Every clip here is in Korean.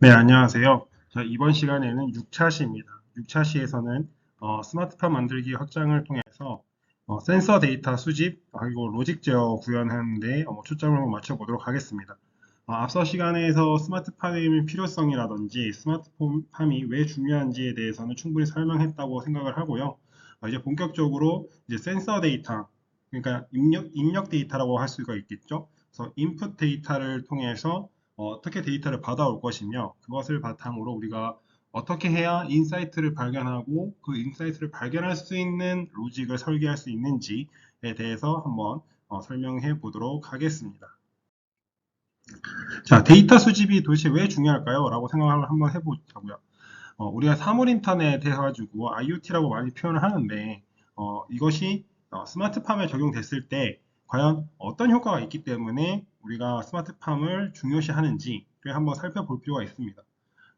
네, 안녕하세요. 자, 이번 시간에는 6차 시입니다. 6차 시에서는 스마트팜 만들기 확장을 통해서 센서 데이터 수집 그리고 로직 제어 구현하는 데 초점을 한번 맞춰보도록 하겠습니다. 앞서 시간에서 스마트팜의 필요성이라든지 스마트팜이 왜 중요한지에 대해서는 충분히 설명했다고 생각을 하고요. 이제 본격적으로 이제 센서 데이터, 그러니까 입력 데이터라고 할 수가 있겠죠. 그래서 인풋 데이터를 통해서 어떻게 데이터를 받아올 것이며 그것을 바탕으로 우리가 어떻게 해야 인사이트를 발견하고 그 인사이트를 발견할 수 있는 로직을 설계할 수 있는지에 대해서 한번 설명해 보도록 하겠습니다. 자, 데이터 수집이 도대체 왜 중요할까요? 라고 생각을 한번 해보자고요. 우리가 사물 인터넷 해가지고 IoT라고 많이 표현을 하는데 이것이 스마트팜에 적용됐을 때 과연 어떤 효과가 있기 때문에 우리가 스마트팜을 중요시하는지를 한번 살펴볼 필요가 있습니다.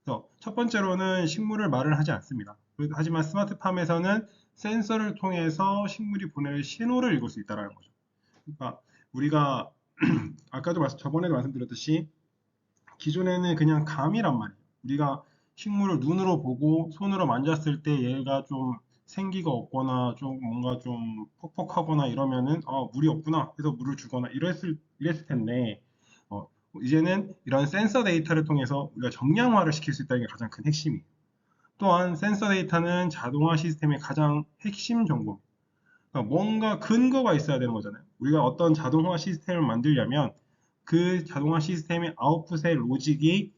그래서 첫 번째로는 식물을 말을 하지 않습니다. 하지만 스마트팜에서는 센서를 통해서 식물이 보낼 신호를 읽을 수 있다는 거죠. 그러니까 우리가 아까도 저번에도 말씀드렸듯이 기존에는 그냥 감이란 말이에요. 우리가 식물을 눈으로 보고 손으로 만졌을 때 얘가 좀 생기가 없거나 좀 뭔가 좀 퍽퍽하거나 이러면은 물이 없구나 해서 물을 주거나 이랬을 텐데 어, 이제는 이런 센서 데이터를 통해서 우리가 정량화를 시킬 수 있다는 게 가장 큰 핵심이에요. 또한 센서 데이터는 자동화 시스템의 가장 핵심 정보. 그러니까 뭔가 근거가 있어야 되는 거잖아요. 우리가 어떤 자동화 시스템을 만들려면 그 자동화 시스템의 아웃풋의 로직이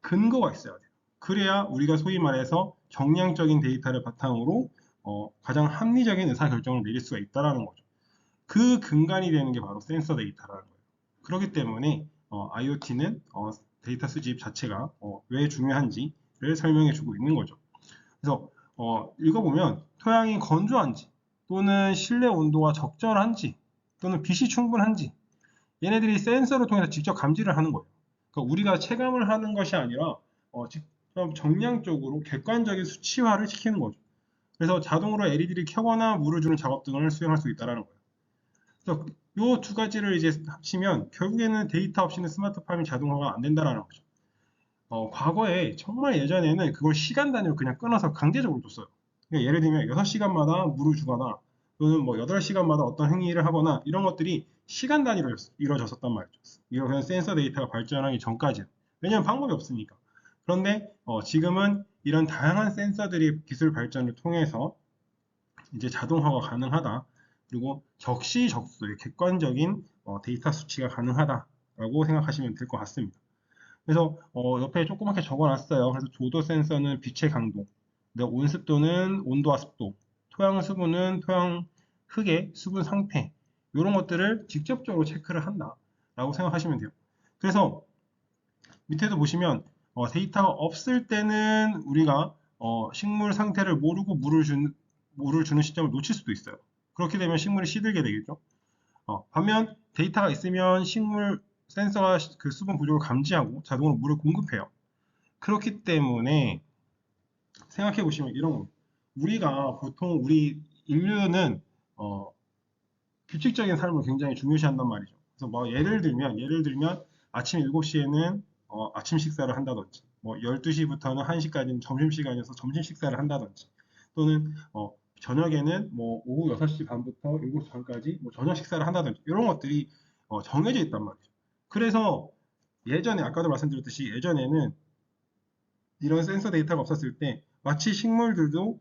근거가 있어야 돼요. 그래야 우리가 소위 말해서 정량적인 데이터를 바탕으로 가장 합리적인 의사결정을 내릴 수가 있다는 거죠. 그 근간이 되는 게 바로 센서 데이터라는 거예요. 그렇기 때문에 IoT는 데이터 수집 자체가 왜 중요한지를 설명해 주고 있는 거죠. 그래서 읽어보면 토양이 건조한지 또는 실내 온도가 적절한지 또는 빛이 충분한지 얘네들이 센서를 통해서 직접 감지를 하는 거예요. 그러니까 우리가 체감을 하는 것이 아니라 직접 정량적으로 객관적인 수치화를 시키는 거죠. 그래서 자동으로 LED를 켜거나 물을 주는 작업 등을 수행할 수 있다는 거예요. 그래서 이 두 가지를 이제 합치면 결국에는 데이터 없이는 스마트팜이 자동화가 안 된다는 거죠. 과거에 정말 예전에는 그걸 시간 단위로 그냥 끊어서 강제적으로 줬어요. 그러니까 예를 들면 6시간마다 물을 주거나 또는 뭐 8시간마다 어떤 행위를 하거나 이런 것들이 시간 단위로 이루어졌었단 말이죠. 이런 센서 데이터가 발전하기 전까지는. 왜냐하면 방법이 없으니까. 그런데 지금은 이런 다양한 센서들이 기술 발전을 통해서 이제 자동화가 가능하다. 그리고 적시적소의 객관적인 데이터 수치가 가능하다라고 생각하시면 될 것 같습니다. 그래서 옆에 조그맣게 적어놨어요. 그래서 조도 센서는 빛의 강도, 온습도는 온도와 습도, 토양 수분은 토양 흙의 수분 상태 이런 것들을 직접적으로 체크를 한다라고 생각하시면 돼요. 그래서 밑에도 보시면 데이터가 없을 때는 우리가 식물 상태를 모르고 물을 주는 시점을 놓칠 수도 있어요. 그렇게 되면 식물이 시들게 되겠죠. 반면 데이터가 있으면 식물 센서가 그 수분 부족을 감지하고 자동으로 물을 공급해요. 그렇기 때문에 생각해 보시면 이런 겁니다. 우리가 보통 우리 인류는 어, 규칙적인 삶을 굉장히 중요시한단 말이죠. 그래서 뭐 예를 들면 아침 7시에는 아침 식사를 한다든지 뭐 12시부터는 1시까지는 점심시간이어서 점심 식사를 한다든지 또는 저녁에는 뭐 오후 6시 반부터 7시 반까지 뭐 저녁 식사를 한다든지 이런 것들이 정해져 있단 말이죠. 그래서 예전에 아까도 말씀드렸듯이 예전에는 이런 센서 데이터가 없었을 때 마치 식물들도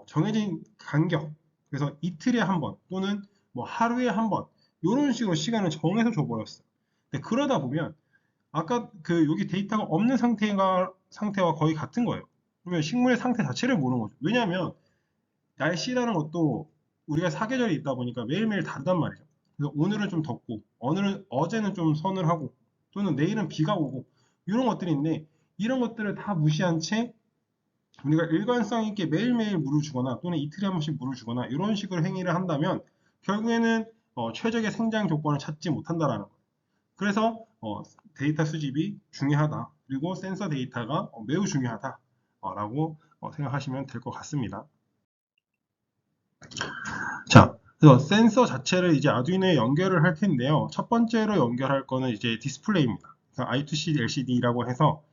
정해진 간격, 그래서 이틀에 한 번 또는 뭐 하루에 한 번 이런 식으로 시간을 정해서 줘버렸어요. 근데 그러다 보면 아까 그 여기 데이터가 없는 상태와 거의 같은 거예요. 그러면 식물의 상태 자체를 모르는 거죠. 왜냐하면 날씨라는 것도 우리가 사계절이 있다 보니까 매일매일 다르단 말이죠. 그래서 오늘은 좀 덥고, 오늘은 어제는 좀 서늘하고, 또는 내일은 비가 오고, 이런 것들이 있는데, 이런 것들을 다 무시한 채 우리가 일관성 있게 매일매일 물을 주거나 또는 이틀에 한 번씩 물을 주거나 이런 식으로 행위를 한다면 결국에는 최적의 생장 조건을 찾지 못한다라는 거예요. 그래서 데이터 수집이 중요하다. 그리고 센서 데이터가 매우 중요하다라고 생각하시면 될 것 같습니다. 자, 그래서 센서 자체를 이제 아두이노에 연결을 할 텐데요. 첫 번째로 연결할 거는 이제 디스플레이입니다. 그래서 I2C LCD라고 해서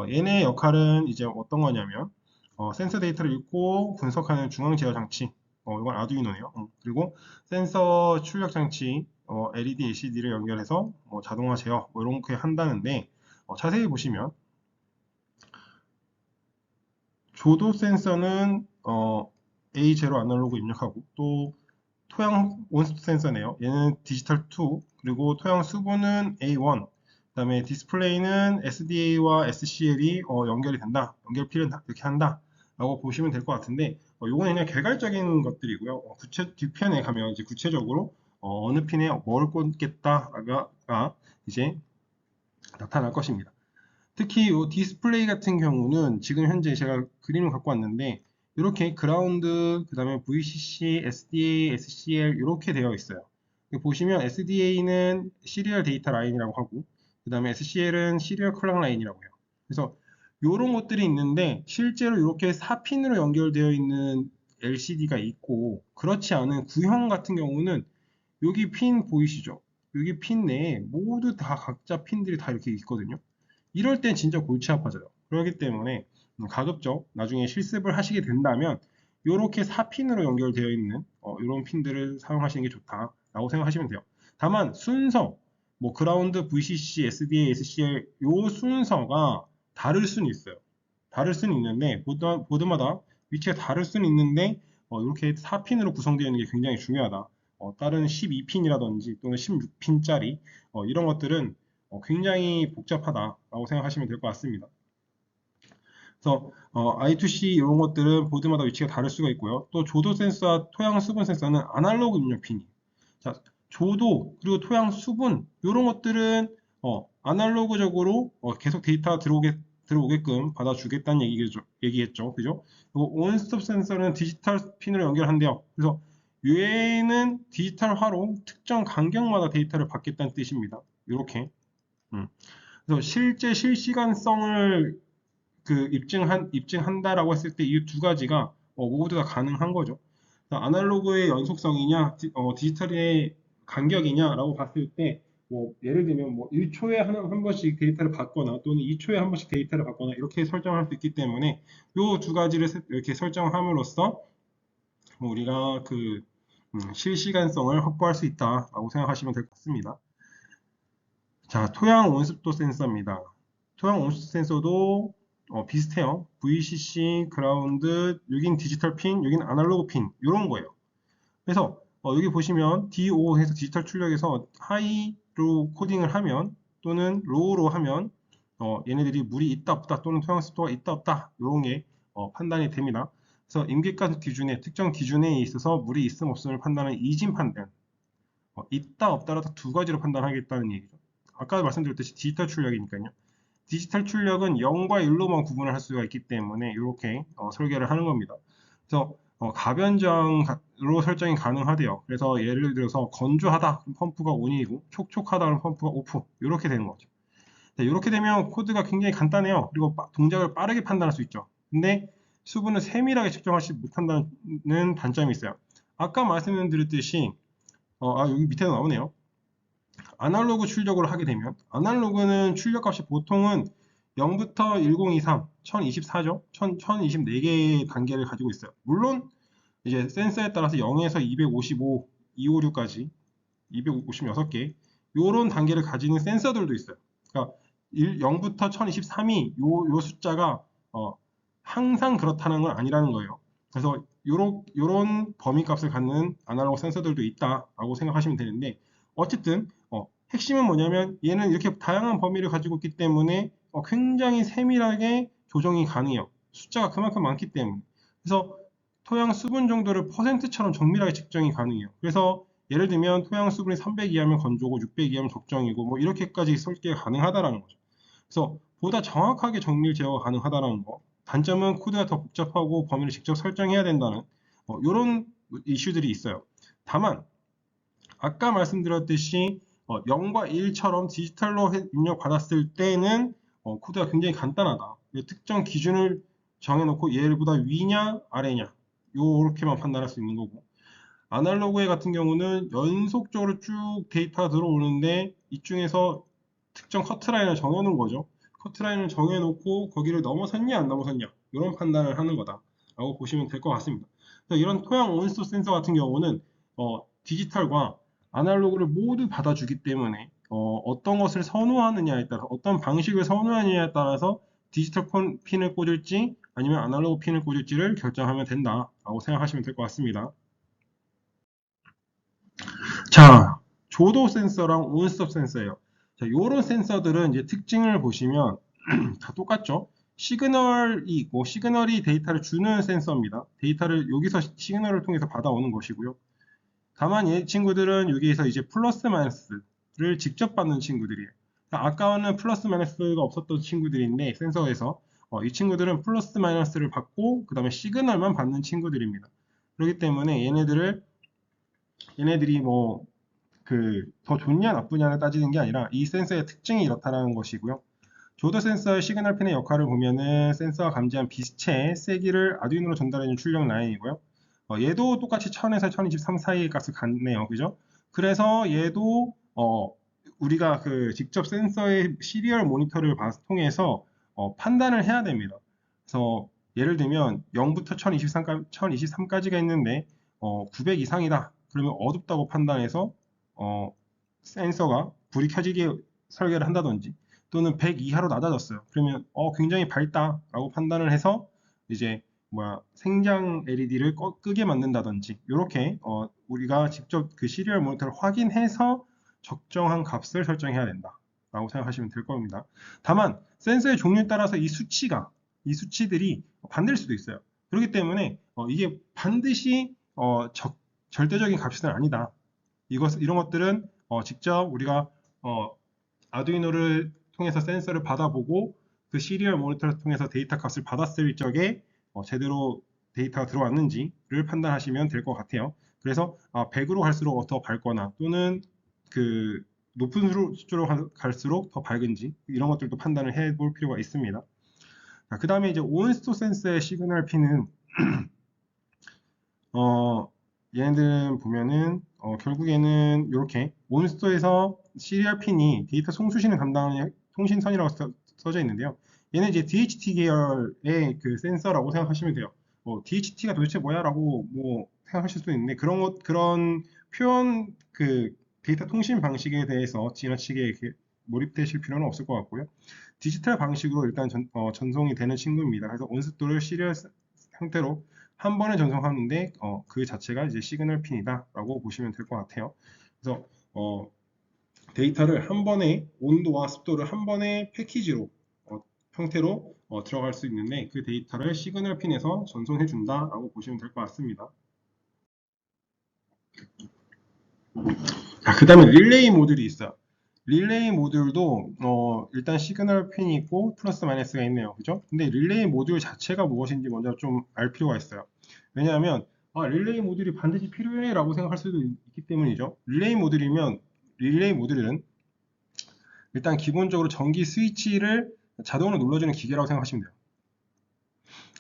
얘네 역할은 이제 어떤 거냐면 센서 데이터를 읽고 분석하는 중앙 제어 장치. 이건 아두이노네요. 그리고 센서 출력 장치, LED, LCD를 연결해서 자동화 제어 이렇게 한다는데 자세히 보시면 조도 센서는 A0 아날로그 입력하고 또 토양 온습도 센서네요. 얘는 디지털 2 그리고 토양 수분은 A1 그다음에 디스플레이는 SDA와 SCL이 연결이 된다. 연결필은 이렇게 한다. 라고 보시면 될 것 같은데 요거는 그냥 개괄적인 것들이고요. 뒤편에 가면 이제 구체적으로 느 핀에 뭘 꽂겠다가 이제 나타날 것입니다. 특히 이 디스플레이 같은 경우는 지금 현재 제가 그림을 갖고 왔는데 이렇게 그라운드, 그 다음에 VCC, SDA, SCL 이렇게 되어 있어요. 보시면 SDA는 시리얼 데이터 라인이라고 하고 그 다음에 SCL은 시리얼 클락 라인이라고 해요. 그래서 이런 것들이 있는데 실제로 이렇게 4핀으로 연결되어 있는 LCD가 있고 그렇지 않은 구형 같은 경우는 여기 핀 보이시죠? 여기 핀 내에 모두 다 각자 핀들이 다 이렇게 있거든요. 이럴 땐 진짜 골치 아파져요. 그렇기 때문에 가급적 나중에 실습을 하시게 된다면 이렇게 4핀으로 연결되어 있는 이런 핀들을 사용하시는 게 좋다라고 생각하시면 돼요. 다만 순서, 뭐 그라운드, VCC, SDA, SCL 요 순서가 다를 수는 있어요. 다를 수는 있는데 보드마다 위치가 다를 수는 있는데 이렇게 4핀으로 구성되어 있는 게 굉장히 중요하다. 다른 12핀이라든지 또는 16핀짜리 이런 것들은 굉장히 복잡하다라고 생각하시면 될 것 같습니다. 그래서 I2C 이런 것들은 보드마다 위치가 다를 수가 있고요. 또 조도 센서와 토양 수분 센서는 아날로그 입력 핀이. 자, 조도 그리고 토양 수분 이런 것들은 아날로그적으로 계속 데이터가 들어오게끔 받아주겠다는 얘기겠죠. 그죠? 그리고 온스톱 센서는 디지털 핀으로 연결한대요. 그래서 얘는 디지털화로 특정 간격마다 데이터를 받겠다는 뜻입니다. 이렇게. 그래서 실제 실시간성을 입증한다라고 했을 때 이 두 가지가 모두 다 가능한 거죠. 아날로그의 연속성이냐, 디지털의 간격이냐라고 봤을 때, 예를 들면 1초에 한 번씩 데이터를 받거나 또는 2초에 한 번씩 데이터를 받거나 이렇게 설정할 수 있기 때문에 이 두 가지를 이렇게 설정함으로써 우리가 실시간성을 확보할 수 있다라고 생각하시면 될 것 같습니다. 자, 토양 온습도 센서입니다. 토양 온습도 센서도 비슷해요. VCC, 그라운드, 여긴 디지털 핀, 여긴 아날로그 핀, 이런 거예요. 그래서 여기 보시면 DO 해서 디지털 출력에서 하이로 코딩을 하면 또는 로우로 하면 얘네들이 물이 있다 없다 또는 토양 습도가 있다 없다 이런 게 판단이 됩니다. 그래서 임계가 기준에 특정 기준에 있어서 물이 있음 없음을 판단하는 이진 판단 있다 없다로 두 가지로 판단하겠다는 얘기죠. 아까 말씀드렸듯이 디지털 출력이니까요. 디지털 출력은 0과 1로만 구분을 할 수가 있기 때문에 이렇게 설계를 하는 겁니다. 그래서 가변적으로 설정이 가능하대요. 그래서 예를 들어서 건조하다 그럼 펌프가 ON이고 촉촉하다 그럼 펌프가 OFF 이렇게 되는 거죠. 이렇게 되면 코드가 굉장히 간단해요. 그리고 동작을 빠르게 판단할 수 있죠. 근데 수분을 세밀하게 측정하지 못한다는 단점이 있어요. 아까 말씀드렸듯이 여기 밑에 나오네요. 아날로그 출력을 하게 되면 아날로그는 출력값이 보통은 0부터 1023, 1024죠. 1024개의 단계를 가지고 있어요. 물론 이제 센서에 따라서 0에서 255, 256까지 256개 이런 단계를 가지는 센서들도 있어요. 그러니까 0부터 1023이 요 숫자가 항상 그렇다는 건 아니라는 거예요. 그래서 요런 범위값을 갖는 아날로그 센서들도 있다라고 생각하시면 되는데 어쨌든 핵심은 뭐냐면 얘는 이렇게 다양한 범위를 가지고 있기 때문에 굉장히 세밀하게 조정이 가능해요. 숫자가 그만큼 많기 때문에. 그래서 토양 수분 정도를 퍼센트처럼 정밀하게 측정이 가능해요. 그래서 예를 들면 토양 수분이 300 이하면 건조고 600 이하면 적정이고 뭐 이렇게까지 설계가 가능하다라는 거죠. 그래서 보다 정확하게 정밀 제어가 가능하다는 거. 단점은 코드가 더 복잡하고 범위를 직접 설정해야 된다는 이런 이슈들이 있어요. 다만 아까 말씀드렸듯이 0과 1처럼 디지털로 입력받았을 때는 코드가 굉장히 간단하다. 특정 기준을 정해놓고 얘보다 위냐 아래냐 이렇게만 판단할 수 있는 거고 아날로그의 같은 경우는 연속적으로 쭉 데이터가 들어오는데 이 중에서 특정 커트라인을 정해놓은 거죠. 커트라인을 정해놓고 거기를 넘어섰냐 안 넘어섰냐 이런 판단을 하는 거다라고 보시면 될 것 같습니다. 그래서 이런 토양 온스톱 센서 같은 경우는 디지털과 아날로그를 모두 받아주기 때문에 어떤 것을 선호하느냐에 따라 어떤 방식을 선호하느냐에 따라서 디지털 핀을 꽂을지 아니면 아날로그 핀을 꽂을지를 결정하면 된다라고 생각하시면 될 것 같습니다. 자, 조도 센서랑 온스톱 센서예요. 자, 요런 센서들은 이제 특징을 보시면 다 똑같죠? 시그널이 있고 시그널이 데이터를 주는 센서입니다. 데이터를 여기서 시그널을 통해서 받아오는 것이고요. 다만 이 친구들은 여기에서 이제 플러스 마이너스를 직접 받는 친구들이에요. 아까는 플러스 마이너스가 없었던 친구들인데 센서에서 이 친구들은 플러스 마이너스를 받고 그 다음에 시그널만 받는 친구들입니다. 그렇기 때문에 얘네들이 뭐 더 좋냐 나쁘냐를 따지는 게 아니라 이 센서의 특징이 이렇다는 것이고요. 조도 센서의 시그널 핀의 역할을 보면은 센서가 감지한 빛의 세기를 아두이노로 전달해주는 출력 라인이고요. 얘도 똑같이 1000에서 1023 사이의 값을 갖네요. 그죠? 그래서 얘도 우리가 직접 센서의 시리얼 모니터를 통해서 판단을 해야 됩니다. 그래서 예를 들면 0부터 1023까지가 있는데 900 이상이다. 그러면 어둡다고 판단해서 센서가 불이 켜지게 설계를 한다든지 또는 100 이하로 낮아졌어요. 그러면 굉장히 밝다라고 판단을 해서 이제 생장 LED를 끄게 만든다든지 이렇게 우리가 직접 그 시리얼 모니터를 확인해서 적정한 값을 설정해야 된다라고 생각하시면 될 겁니다. 다만 센서의 종류에 따라서 이 수치들이 반대일 수도 있어요. 그렇기 때문에 이게 반드시 절대적인 값은 아니다. 이런 것들은 직접 우리가 아두이노를 통해서 센서를 받아보고 그 시리얼 모니터를 통해서 데이터 값을 받았을 적에 제대로 데이터가 들어왔는지를 판단하시면 될 것 같아요. 그래서 100으로 갈수록 더 밝거나 또는 그 높은 수치로 갈수록 더 밝은지 이런 것들도 판단을 해볼 필요가 있습니다. 그 다음에 이제 온스톱 센서의 시그널 핀은 얘네들 보면은 결국에는 이렇게 온스토에서 시리얼 핀이 데이터 송수신을 담당하는 통신선이라고 써져 있는데요. 얘는 이제 DHT 계열의 그 센서라고 생각하시면 돼요. DHT가 도대체 뭐야라고 생각하실 수도 있는데 그런 표현 데이터 통신 방식에 대해서 지나치게 이렇게 몰입되실 필요는 없을 것 같고요. 디지털 방식으로 일단 전송이 되는 친구입니다. 그래서 온스토를 시리얼 형태로 한 번에 전송하는데 그 자체가 이제 시그널 핀이다라고 보시면 될 것 같아요. 그래서 데이터를 한 번에 온도와 습도를 한 번에 패키지로 형태로 들어갈 수 있는데 그 데이터를 시그널 핀에서 전송해 준다라고 보시면 될 것 같습니다. 그 다음에 릴레이 모듈이 있어요. 릴레이 모듈도 일단 시그널 핀이 있고 플러스 마이너스가 있네요. 그죠? 근데 릴레이 모듈 자체가 무엇인지 먼저 좀 알 필요가 있어요. 왜냐하면 릴레이 모듈이 반드시 필요해 라고 생각할 수도 있기 때문이죠. 릴레이 모듈은 일단 기본적으로 전기 스위치를 자동으로 눌러주는 기계라고 생각하시면 돼요.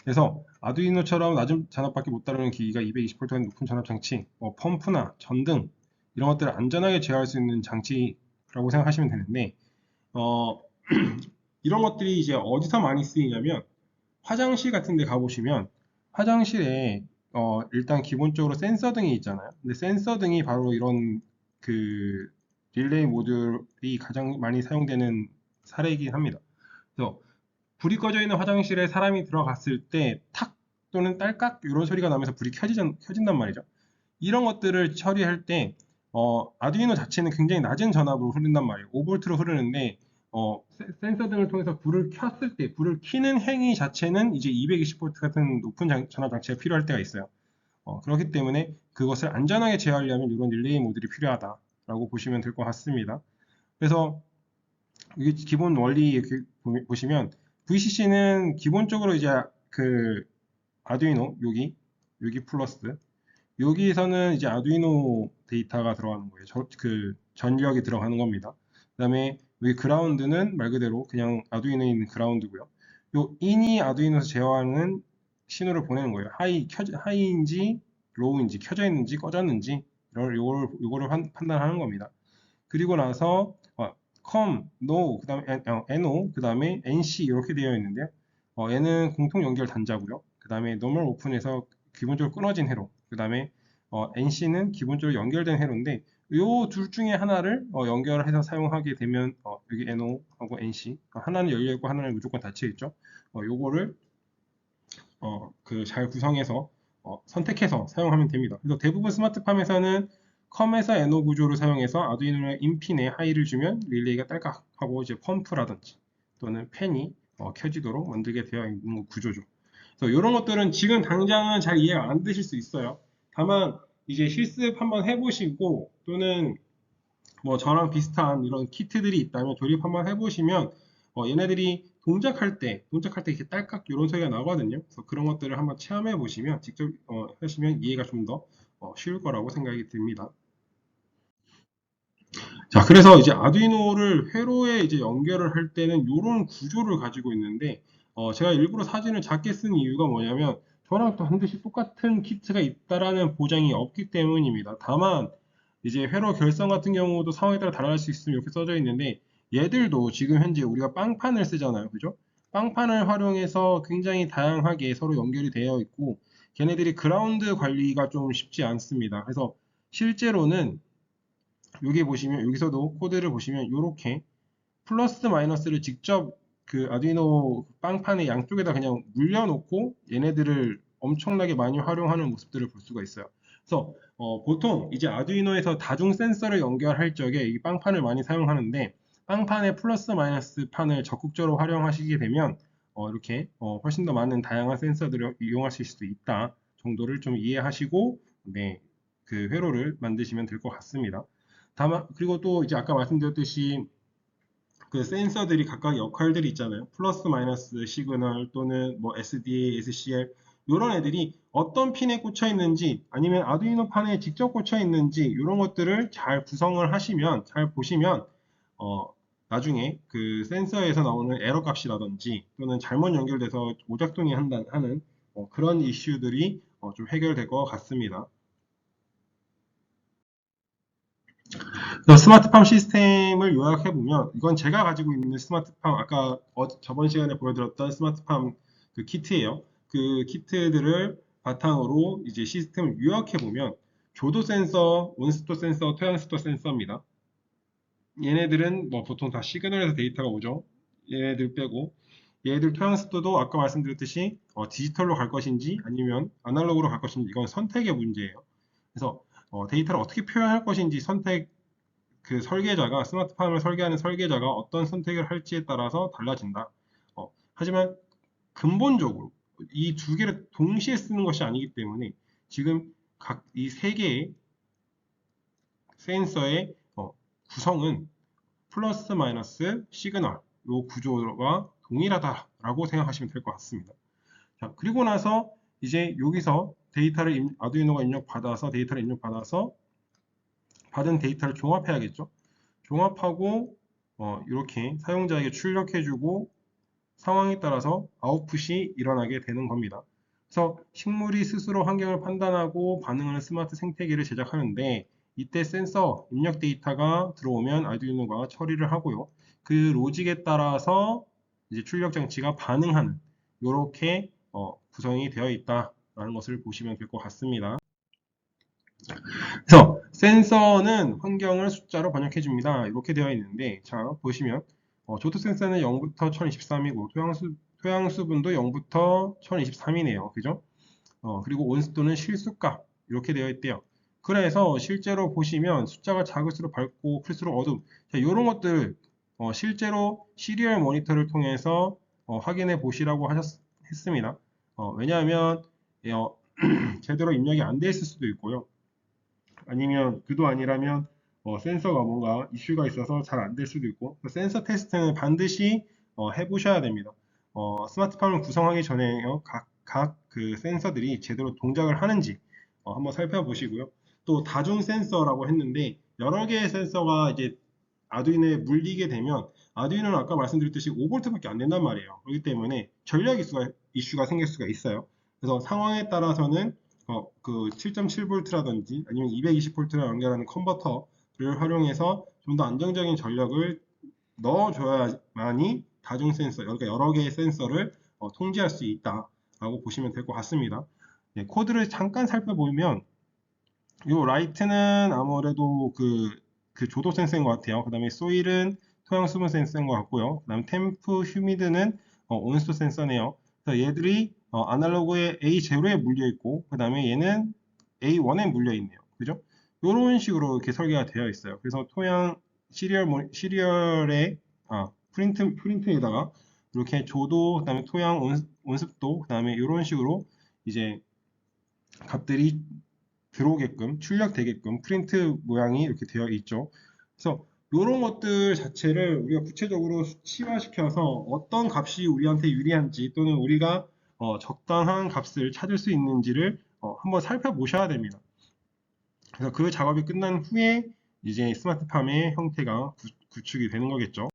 그래서 아두이노처럼 낮은 전압밖에 못 다루는 기기가 220V가 높은 전압 장치, 펌프나 전등 이런 것들을 안전하게 제어할 수 있는 장치라고 생각하시면 되는데 이런 것들이 이제 어디서 많이 쓰이냐면 화장실 같은 데 가보시면 화장실에 일단 기본적으로 센서 등이 있잖아요. 근데 센서 등이 바로 이런 릴레이 모듈이 가장 많이 사용되는 사례이긴 합니다. 그래서 불이 꺼져 있는 화장실에 사람이 들어갔을 때 탁 또는 딸깍 이런 소리가 나면서 불이 켜진단 말이죠. 이런 것들을 처리할 때 아두이노 자체는 굉장히 낮은 전압으로 흐른단 말이에요. 5V로 흐르는데 센서 등을 통해서 불을 켰을 때 불을 켜는 행위 자체는 이제 220V 같은 높은 전압 장치가 필요할 때가 있어요. 그렇기 때문에 그것을 안전하게 제어하려면 이런 릴레이 모듈이 필요하다라고 보시면 될 것 같습니다. 그래서 이게 기본 원리 이렇게 보시면 VCC는 기본적으로 이제 아두이노 여기 플러스 여기에서는 이제 아두이노 데이터가 들어가는 거예요. 전력이 들어가는 겁니다. 그 다음에 여기 그라운드는 말 그대로 그냥 아두이노에 있는 그라운드고요. 요 인이 아두이노에서 제어하는 신호를 보내는 거예요. 하이인지 로우인지 켜져 있는지 꺼졌는지 요거를 판단하는 겁니다. 그리고 나서 com, no, 그 다음에 no, 그 다음에 nc 이렇게 되어 있는데요. 얘는 공통 연결 단자고요. 그 다음에 normal open에서 기본적으로 끊어진 회로, 그 다음에 nc는 기본적으로 연결된 회로인데 요 둘 중에 하나를 연결해서 사용하게 되면 여기 no하고 nc 하나는 열려 있고 하나는 무조건 닫혀 있죠. 요거를 그 잘 구성해서 선택해서 사용하면 됩니다. 그래서 대부분 스마트팜에서는 컴에서 NO 구조를 사용해서 아두이노의 인핀에 하이를 주면 릴레이가 딸깍 하고 이제 펌프라든지 또는 팬이 켜지도록 만들게 되어 있는 구조죠. 그래서 이런 것들은 지금 당장은 잘 이해가 안 되실 수 있어요. 다만 이제 실습 한번 해보시고 또는 뭐 저랑 비슷한 이런 키트들이 있다면 조립 한번 해보시면 얘네들이 동작할 때 이렇게 딸깍 이런 소리가 나거든요. 그래서 그런 것들을 한번 체험해 보시면 직접 하시면 이해가 좀 더 쉬울 거라고 생각이 듭니다. 자, 그래서 이제 아두이노를 회로에 이제 연결을 할 때는 이런 구조를 가지고 있는데 제가 일부러 사진을 작게 쓴 이유가 뭐냐면 저랑 또 반드시 똑같은 키트가 있다라는 보장이 없기 때문입니다. 다만 이제 회로 결성 같은 경우도 상황에 따라 달라질 수 있으면 이렇게 써져 있는데 얘들도 지금 현재 우리가 빵판을 쓰잖아요. 그죠? 빵판을 활용해서 굉장히 다양하게 서로 연결이 되어 있고 걔네들이 그라운드 관리가 좀 쉽지 않습니다. 그래서 실제로는 여기 보시면 여기서도 코드를 보시면 이렇게 플러스 마이너스를 직접 그 아두이노 빵판의 양쪽에다 그냥 물려놓고 얘네들을 엄청나게 많이 활용하는 모습들을 볼 수가 있어요. 그래서 보통 이제 아두이노에서 다중 센서를 연결할 적에 이 빵판을 많이 사용하는데 빵판의 플러스 마이너스 판을 적극적으로 활용하시게 되면 이렇게 훨씬 더 많은 다양한 센서들을 이용하실 수도 있다 정도를 좀 이해하시고 네, 그 회로를 만드시면 될 것 같습니다. 다만 그리고 또 이제 아까 말씀드렸듯이 그 센서들이 각각 역할들이 있잖아요. 플러스 마이너스 시그널 또는 뭐 SDA, SCL 이런 애들이 어떤 핀에 꽂혀 있는지 아니면 아두이노 판에 직접 꽂혀 있는지 이런 것들을 잘 구성을 하시면 잘 보시면 어, 나중에 그 센서에서 나오는 에러 값이라든지 또는 잘못 연결돼서 오작동이 하는 그런 이슈들이 좀 해결될 것 같습니다. 스마트팜 시스템을 요약해보면 이건 제가 가지고 있는 스마트팜 아까 저번 시간에 보여드렸던 스마트팜 그 키트예요. 그 키트들을 바탕으로 이제 시스템을 요약해보면 조도 센서, 온습도 센서, 토양습도 센서입니다. 얘네들은 뭐 보통 다 시그널에서 데이터가 오죠. 얘네들 빼고 얘네들 토양습도도 아까 말씀드렸듯이 디지털로 갈 것인지 아니면 아날로그로 갈 것인지 이건 선택의 문제예요. 그래서 데이터를 어떻게 표현할 것인지 선택 그 설계자가 스마트팜을 설계하는 설계자가 어떤 선택을 할지에 따라서 달라진다. 하지만 근본적으로 이 두 개를 동시에 쓰는 것이 아니기 때문에 지금 각 이 세 개의 센서의 구성은 플러스 마이너스 시그널 요 구조와 동일하다라고 생각하시면 될 것 같습니다. 자, 그리고 나서 이제 여기서 데이터를 아두이노가 입력받아서 데이터를 입력받아서 받은 데이터를 종합해야겠죠. 종합하고 이렇게 사용자에게 출력해주고 상황에 따라서 아웃풋이 일어나게 되는 겁니다. 그래서 식물이 스스로 환경을 판단하고 반응하는 스마트 생태계를 제작하는데 이때 센서 입력 데이터가 들어오면 아두이노가 처리를 하고요. 그 로직에 따라서 이제 출력 장치가 반응하는 이렇게 구성이 되어 있다라는 것을 보시면 될 것 같습니다. 그래서 센서는 환경을 숫자로 번역해 줍니다. 이렇게 되어 있는데 자 보시면 조트 센서는 0부터 1023이고 토양수분도 0부터 1023이네요. 그죠? 그리고 온습도는 실수값 이렇게 되어 있대요. 그래서 실제로 보시면 숫자가 작을수록 밝고 클수록 어두움. 자, 이런 것들 실제로 시리얼 모니터를 통해서 확인해 보시라고 했습니다. 왜냐하면 제대로 입력이 안 돼 있을 수도 있고요. 아니면 그도 아니라면 센서가 뭔가 이슈가 있어서 잘 안 될 수도 있고 센서 테스트는 반드시 해보셔야 됩니다. 스마트팜을 구성하기 전에요. 각 그 센서들이 제대로 동작을 하는지 한번 살펴보시고요. 또 다중 센서라고 했는데 여러 개의 센서가 이제 아두이노에 물리게 되면 아두이노는 아까 말씀드렸듯이 5V밖에 안 된단 말이에요. 그렇기 때문에 전력 이슈가 생길 수가 있어요. 그래서 상황에 따라서는 그 7.7V라든지 아니면 220V랑 연결하는 컨버터를 활용해서 좀 더 안정적인 전력을 넣어줘야만이 다중 센서, 그러니까 여러 개의 센서를 통제할 수 있다라고 보시면 될 것 같습니다. 네, 코드를 잠깐 살펴보면 이 라이트는 아무래도 그 조도 센서인 것 같아요. 그 다음에 소일은 토양 수분 센서인 것 같고요. 그 다음 템프, 휴미드는 온수 센서네요. 그래서 얘들이 아날로그의 A0에 물려 있고, 그 다음에 얘는 A1에 물려 있네요. 그죠? 이런 식으로 이렇게 설계가 되어 있어요. 그래서 토양 시리얼의 프린트에다가 이렇게 조도, 그 다음에 토양 온습도, 그 다음에 이런 식으로 이제 값들이 들어오게끔 출력되게끔 프린트 모양이 이렇게 되어 있죠. 그래서 이런 것들 자체를 우리가 구체적으로 수치화시켜서 어떤 값이 우리한테 유리한지 또는 우리가 적당한 값을 찾을 수 있는지를 한번 살펴보셔야 됩니다. 그래서 그 작업이 끝난 후에 이제 스마트팜의 형태가 구축이 되는 거겠죠.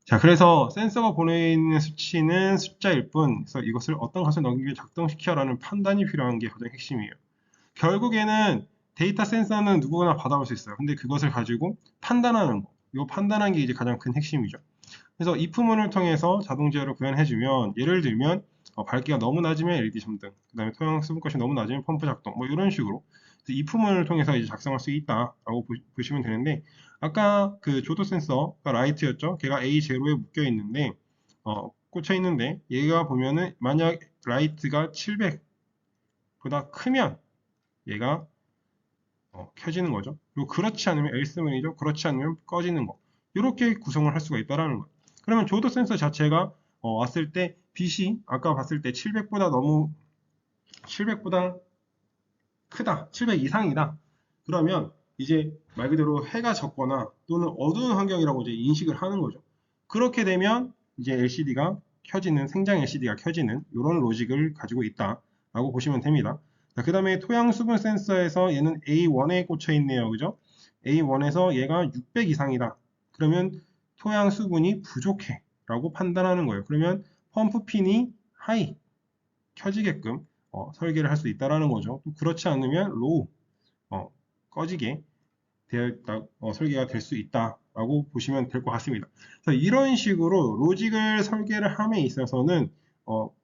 자, 그래서 센서가 보내는 수치는 숫자일 뿐, 그래서 이것을 어떤 값을 넘기게 작동시켜라는 판단이 필요한 게 가장 핵심이에요. 결국에는 데이터 센서는 누구나 받아볼 수 있어요. 근데 그것을 가지고 판단하는 거. 이 판단하는 게 이제 가장 큰 핵심이죠. 그래서 if문을 통해서 자동 제어를 구현해주면, 예를 들면 밝기가 너무 낮으면 LED 점등, 그 다음에 토양 수분값이 너무 낮으면 펌프 작동, 뭐 이런 식으로 if문을 통해서 이제 작성할 수 있다라고 보시면 되는데, 아까 그 조도 센서가 라이트였죠. 걔가 A0에 묶여 있는데 꽂혀 있는데 얘가 보면은 만약 라이트가 700보다 크면 얘가 켜지는 거죠. 그리고 그렇지 않으면 else문이죠. 그렇지 않으면 꺼지는 거. 이렇게 구성을 할 수가 있다라는 거예요. 그러면 조도 센서 자체가 왔을 때 빛이 아까 봤을 때 700보다 너무 700보다 크다, 700 이상이다. 그러면 이제 말 그대로 해가 졌거나 또는 어두운 환경이라고 이제 인식을 하는 거죠. 그렇게 되면 이제 LCD가 켜지는 생장 LCD가 켜지는 이런 로직을 가지고 있다라고 보시면 됩니다. 그 다음에 토양 수분 센서에서 얘는 A1에 꽂혀 있네요. 그죠? A1에서 얘가 600 이상이다. 그러면 토양 수분이 부족해 라고 판단하는 거예요. 그러면 펌프 핀이 하이 켜지게끔 설계를 할 수 있다라는 거죠. 또 그렇지 않으면 로우 꺼지게 되어 있다, 설계가 될 수 있다라고 보시면 될 것 같습니다. 그래서 이런 식으로 로직을 설계를 함에 있어서는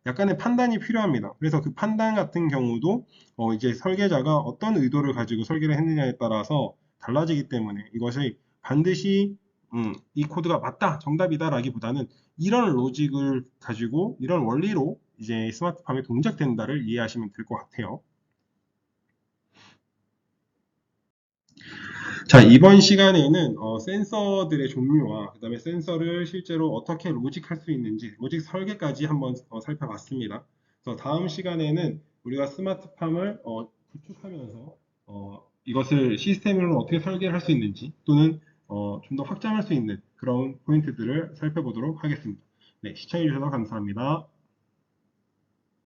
약간의 판단이 필요합니다. 그래서 그 판단 같은 경우도 이제 설계자가 어떤 의도를 가지고 설계를 했느냐에 따라서 달라지기 때문에 이것이 반드시 이 코드가 맞다, 정답이다라기보다는 이런 로직을 가지고 이런 원리로 이제 스마트팜이 동작된다를 이해하시면 될 것 같아요. 자, 이번 시간에는 센서들의 종류와 그다음에 센서를 실제로 어떻게 로직할 수 있는지, 로직 설계까지 한번 살펴봤습니다. 그래서 다음 시간에는 우리가 스마트팜을 구축하면서 이것을 시스템으로 어떻게 설계를 할 수 있는지 또는 좀 더 확장할 수 있는 그런 포인트들을 살펴보도록 하겠습니다. 네, 시청해주셔서 감사합니다.